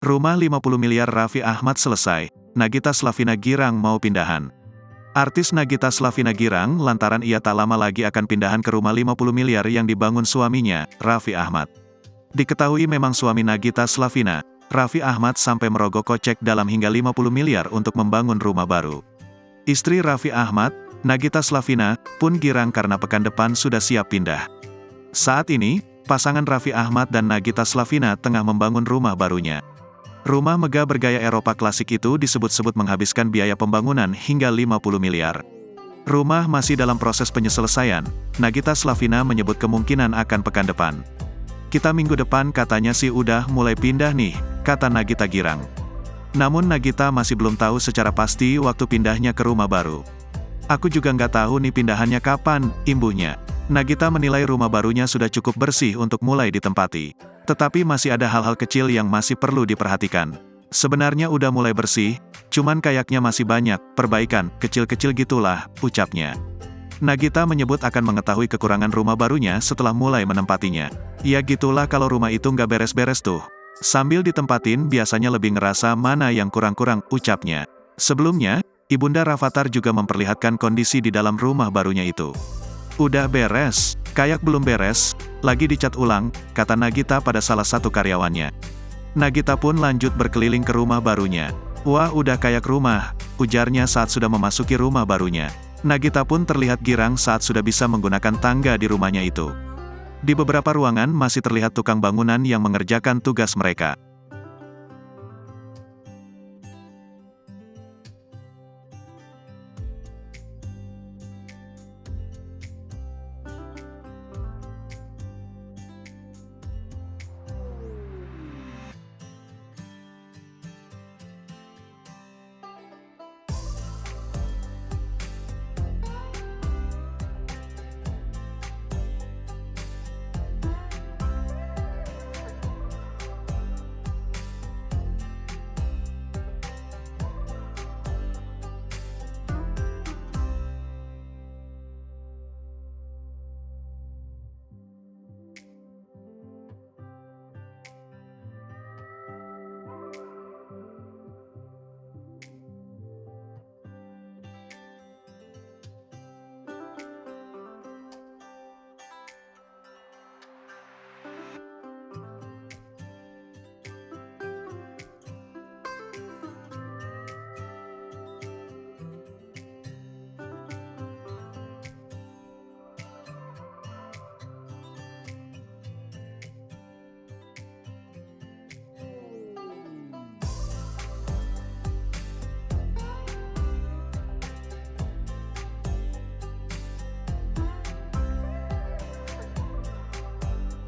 Rumah 50 miliar Raffi Ahmad selesai, Nagita Slavina girang mau pindahan. Artis Nagita Slavina girang lantaran ia tak lama lagi akan pindahan ke rumah 50 miliar yang dibangun suaminya, Raffi Ahmad. Diketahui memang suami Nagita Slavina, Raffi Ahmad sampai merogoh kocek dalam hingga 50 miliar untuk membangun rumah baru. Istri Raffi Ahmad, Nagita Slavina, pun girang karena pekan depan sudah siap pindah. Saat ini, pasangan Raffi Ahmad dan Nagita Slavina tengah membangun rumah barunya. Rumah megah bergaya Eropa klasik itu disebut-sebut menghabiskan biaya pembangunan hingga 50 miliar. Rumah masih dalam proses penyelesaian, Nagita Slavina menyebut kemungkinan akan pekan depan. Kita minggu depan katanya sih udah mulai pindah nih, kata Nagita girang. Namun Nagita masih belum tahu secara pasti waktu pindahnya ke rumah baru. Aku juga nggak tahu nih pindahannya kapan, imbuhnya. Nagita menilai rumah barunya sudah cukup bersih untuk mulai ditempati. Tetapi masih ada hal-hal kecil yang masih perlu diperhatikan. Sebenarnya udah mulai bersih, cuman kayaknya masih banyak perbaikan, kecil-kecil gitulah, ucapnya. Nagita menyebut akan mengetahui kekurangan rumah barunya setelah mulai menempatinya. Ya gitulah kalau rumah itu nggak beres-beres tuh. Sambil ditempatin biasanya lebih ngerasa mana yang kurang-kurang, ucapnya. Sebelumnya, Ibunda Rafattar juga memperlihatkan kondisi di dalam rumah barunya itu. Udah beres, kayak belum beres, lagi dicat ulang, kata Nagita pada salah satu karyawannya. Nagita pun lanjut berkeliling ke rumah barunya. Wah udah kayak rumah, ujarnya saat sudah memasuki rumah barunya. Nagita pun terlihat girang saat sudah bisa menggunakan tangga di rumahnya itu. Di beberapa ruangan masih terlihat tukang bangunan yang mengerjakan tugas mereka.